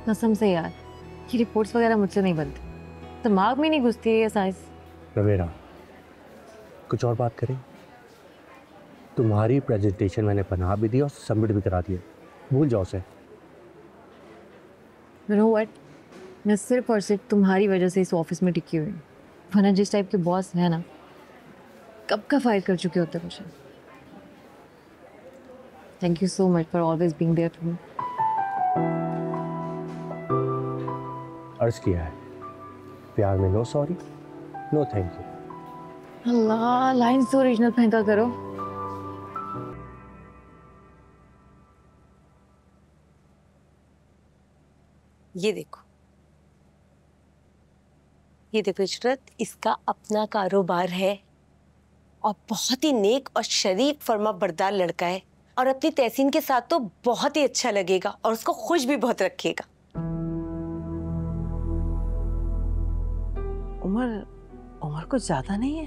कसम से यार, ये रिपोर्ट्स वगैरह मुझसे नहीं बनती, दिमाग में नहीं घुसती है ये साइंस। रवेरा, कुछ और बात करें? तुम्हारी प्रेजेंटेशन मैंने बना भी दी और सबमिट भी करा दिया, भूल जाओ उसे। You know what? मैं सिर्फ और सिर्फ तुम्हारी वजह से इस ऑफिस में टिकी हुई हूँ, वरना जिस टाइप के बॉस है ना, कब का फायर कर चुके होते मुझे। Thank you so much for always being there for me. अर्ज किया है, प्यार में no sorry no thank you. अल्लाह, लाइंस तो ओरिजिनल फेंका करो। ये देखो इशरत, इसका अपना कारोबार है और बहुत ही नेक और शरीफ फर्मा बरदार लड़का है और अपनी तहसीन के साथ तो बहुत ही अच्छा लगेगा और उसको खुश भी बहुत रखेगा। उम्र कुछ ज्यादा नहीं है?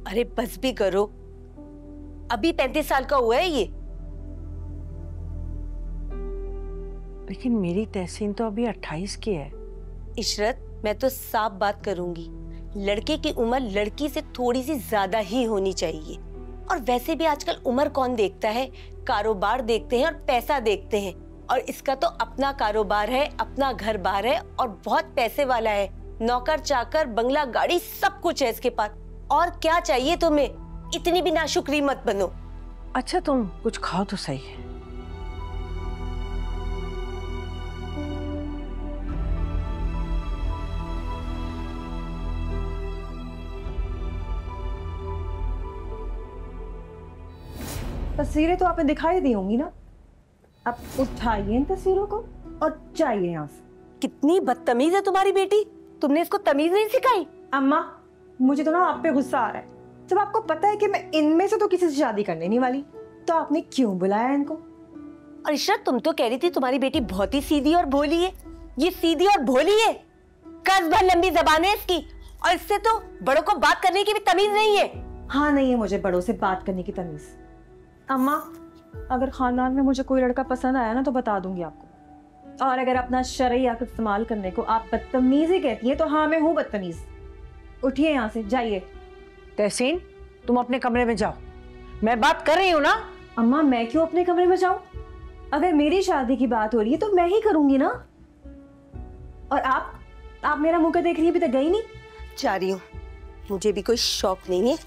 अरे बस भी करो, अभी 35 साल का हुआ है ये। लेकिन मेरी तहसीन तो अभी 28 की है। इशरत, मैं तो साफ बात करूंगी, लड़के की उम्र लड़की से थोड़ी सी ज्यादा ही होनी चाहिए। और वैसे भी आजकल उम्र कौन देखता है, कारोबार देखते हैं और पैसा देखते हैं। और इसका तो अपना कारोबार है, अपना घर बार है और बहुत पैसे वाला है, नौकर चाकर बंगला गाड़ी सब कुछ है इसके पास। और क्या चाहिए तुम्हें, इतनी भी नाशुक्री मत बनो। अच्छा तुम कुछ खाओ तो सही है। तस्वीरें तो आपने दिखाई दी होंगी ना, अब उठाइए इन तस्वीरों को और जाइए यहाँ से। कितनी बदतमीज है तुम्हारी बेटी, तुमने इसको तमीज नहीं सिखाई? अम्मा, मुझे तो ना आप पे गुस्सा आ रहा है। जब आपको पता है कि मैं इनमें से तो किसी से शादी करने नहीं वाली, तो आपने क्यों बुलाया इनको? और इशरत, तुम तो कह रही थी तुम्हारी बेटी बहुत ही सीधी और भोली है। ये सीधी और भोली है, कस भर लंबी जबान है इसकी, और इससे तो बड़ों को बात करने की भी तमीज नहीं है। हाँ, नहीं है मुझे बड़ों से बात करने की तमीज। अम्मा, अगर खानदान में मुझे कोई लड़का पसंद आया ना तो बता दूंगी आपको। और अगर अपना शरई हक इस्तेमाल करने को आप बदतमीजी कहती है तो हाँ, मैं हूँ बदतमीज। उठिए यहाँ से, जाइए। तहसीन, तुम अपने कमरे में जाओ, मैं बात कर रही हूँ ना। अम्मा, मैं क्यों अपने कमरे में जाऊं? अगर मेरी शादी की बात हो रही है तो मैं ही करूंगी ना। और आप मेरा मुंह का देख रही है, अभी तक गई नहीं। जा रही हूँ, मुझे भी कोई शौक नहीं है।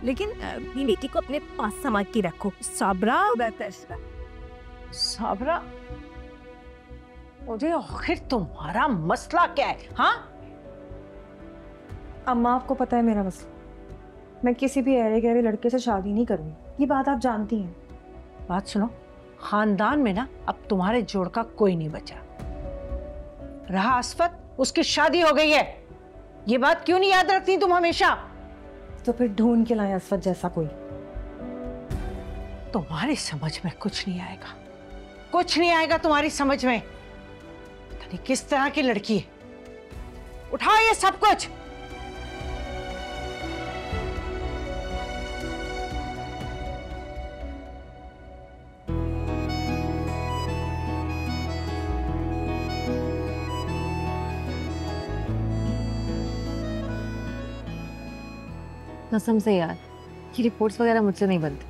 लेकिन अपनी बेटी को अपने पास संभाल के रखो। साबरा, साबरा, मुझे आखिर तुम्हारा मसला क्या है? हाँ अम्मा, आपको पता है मेरा मसला, मैं किसी भी अरे गहरे लड़के से शादी नहीं करूंगी, ये बात आप जानती हैं। बात सुनो, खानदान में ना अब तुम्हारे जोड़ का कोई नहीं बचा रहा। आसफत, उसकी शादी हो गई है, ये बात क्यों नहीं याद रखती तुम हमेशा? तो फिर ढूंढ के लाए आसफत जैसा कोई। तुम्हारी समझ में कुछ नहीं आएगा, कुछ नहीं आएगा तुम्हारी समझ में। पता नहीं किस तरह की लड़की है। उठाओ ये सब कुछ। कसम से यार, ये रिपोर्ट्स वगैरह मुझसे नहीं बनती,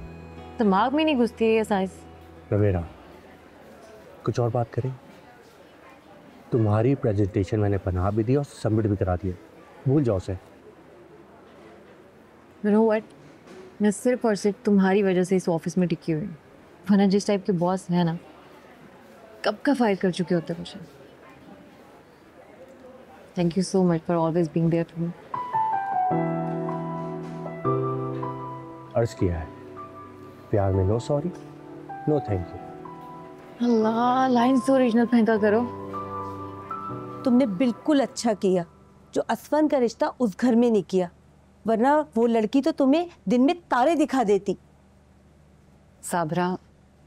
दिमाग में नहीं घुसती है ये साइंस। रवेरा, कुछ और बात करें? तुम्हारी प्रेजेंटेशन मैंने बना भी दी और सबमिट भी करा दिया, भूल जाओ उसे। You know what? मैं सिर्फ और सिर्फ तुम्हारी वजह से इस ऑफिस में टिकी हुई हूँ, वरना जिस टाइप के बॉस है ना, कब का फायर कर चुके होते मुझे। Thank you so much for always being there for me. अर्ज किया है, प्यार में no sorry no thank you. अल्लाह, लाइंस तो ओरिजिनल फेंका करो। तुमने बिल्कुल अच्छा किया जो असफन का रिश्ता उस घर में नहीं किया, वरना वो लड़की तो तुम्हें दिन में तारे दिखा देती। साबरा,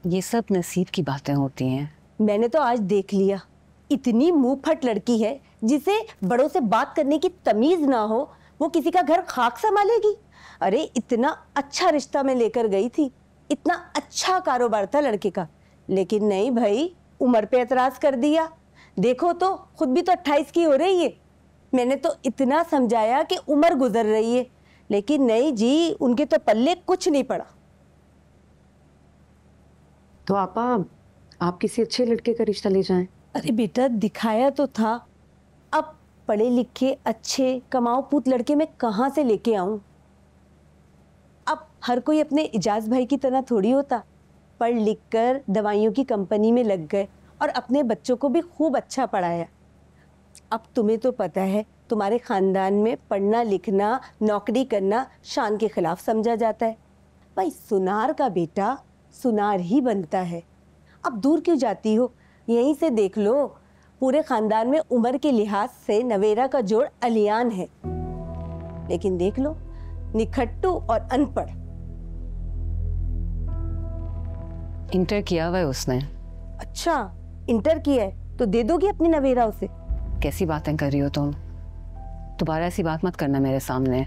ये सब नसीब की बातें होती हैं। मैंने तो आज देख लिया, इतनी मुंहफट लड़की है जिसे बड़ों से बात करने की तमीज ना हो, वो किसी का घर खाक संभालेगी। अरे इतना अच्छा रिश्ता मैं लेकर गई थी, इतना अच्छा कारोबार था लड़के का, लेकिन नहीं भाई, उम्र पे एतराज कर दिया। देखो तो खुद भी तो 28 की हो रही है। मैंने तो इतना समझाया कि उम्र गुजर रही है, लेकिन नहीं जी, उनके तो पल्ले कुछ नहीं पड़ा। तो आप किसी अच्छे लड़के का रिश्ता ले जाएं। अरे बेटा, दिखाया तो था। अब पढ़े लिखे अच्छे कमाओ पूत लड़के मैं कहाँ से लेके आऊं? अब हर कोई अपने इजाज भाई की तरह थोड़ी होता। पढ़ लिख कर दवाइयों की कंपनी में लग गए और अपने बच्चों को भी खूब अच्छा पढ़ाया। अब तुम्हें तो पता है, तुम्हारे खानदान में पढ़ना लिखना नौकरी करना शान के खिलाफ समझा जाता है। भाई सुनार का बेटा सुनार ही बनता है। अब दूर क्यों जाती हो, यहीं से देख लो। पूरे खानदान में उम्र के लिहाज से नवेरा का जोड़ अलियान है, लेकिन देख लो निखट्टू और अनपढ़। इंटर किया हुआ है उसने। अच्छा, इंटर किया है तो दे दोगी अपनी नवेरा उसे? कैसी बातें कर रही हो तुम? दोबारा ऐसी बात मत करना मेरे सामने।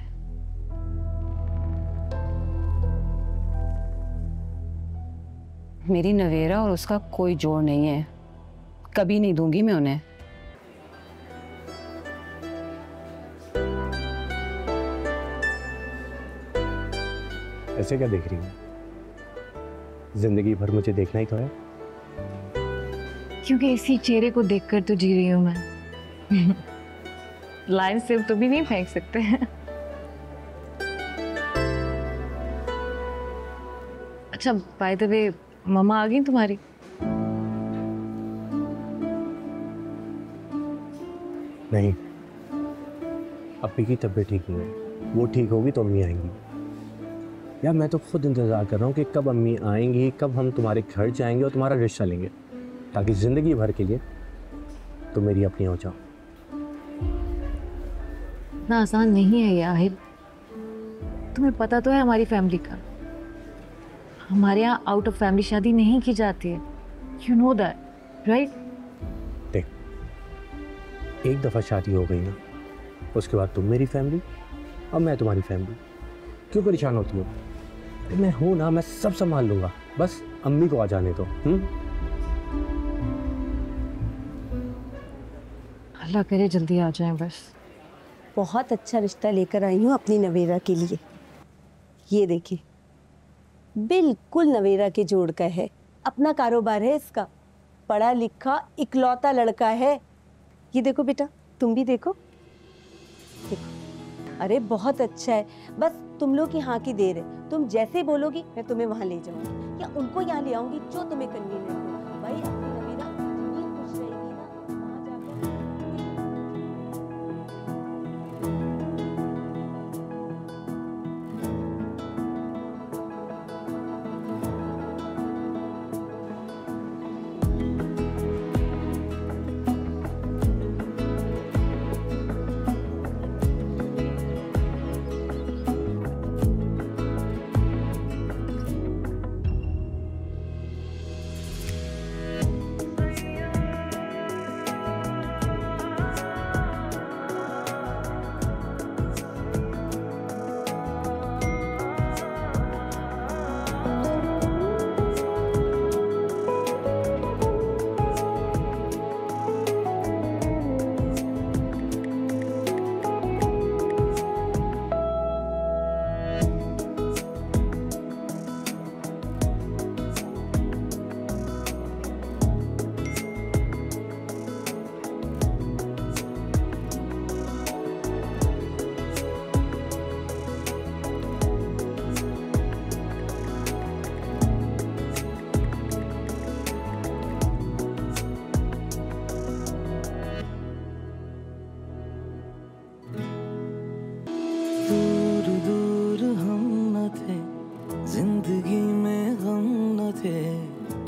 मेरी नवेरा और उसका कोई जोड़ नहीं है, कभी नहीं दूंगी मैं उन्हें। ऐसे क्या देख रही हो? जिंदगी भर मुझे देखना ही तो है। क्योंकि इसी चेहरे को देखकर तो जी रही हूँ मैं। लाइन सिर्फ तो भी नहीं फेंक सकते हैं। अच्छा, बाय द वे, मम्मा आ गई तुम्हारी? नहीं, अप्पी की तबीयत ठीक नहीं है। वो ठीक होगी तो अम्मी आएंगी। यार मैं तो खुद इंतज़ार कर रहा हूँ कि कब अम्मी आएंगी, कब हम तुम्हारे घर जाएंगे और तुम्हारा रिश्ता लेंगे, ताकि ज़िंदगी भर के लिए तुम मेरी अपनी हो जाओ। इतना आसान नहीं है याहिद। तुम्हें पता तो है हमारी फैमिली का। हमारे यहाँ आउट ऑफ फैमिली शादी नहीं की जाती है। You know that, right? देख, एक दफ़ा शादी हो गई ना, उसके बाद तुम मेरी फैमिली और मैं तुम्हारी फैमिली। क्यों परेशान होती हो? मैं हूं ना, मैं सब संभाल लूंगा। बस अम्मी को आ जाने दो। अल्लाह करे जल्दी आ जाएं बस। बहुत अच्छा रिश्ता लेकर आई हूँ अपनी नवेरा के लिए। ये देखिए, बिल्कुल नवेरा के जोड़ का है। अपना कारोबार है इसका, पढ़ा लिखा इकलौता लड़का है। ये देखो बेटा, तुम भी देखो। अरे बहुत अच्छा है। बस तुम लोग की हाँ की देर है। तुम जैसे बोलोगी मैं तुम्हें वहां ले जाऊंगी या उनको यहाँ ले आऊंगी, जो तुम्हें कन्वीनियंट हो। भाई अपनी नवेरा इतनी खुश रहेगी ना वहां जाकर।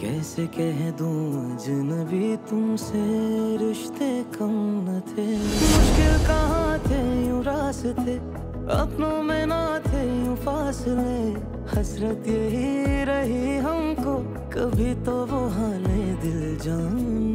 कैसे कह दूं अजनबी तुमसे रिश्ते कम न थे। मुश्किल कहाँ थे यूं रास्ते, अपनों में ना थे यूं फासले। हसरत यही रही हमको, कभी तो वो हाले दिल जान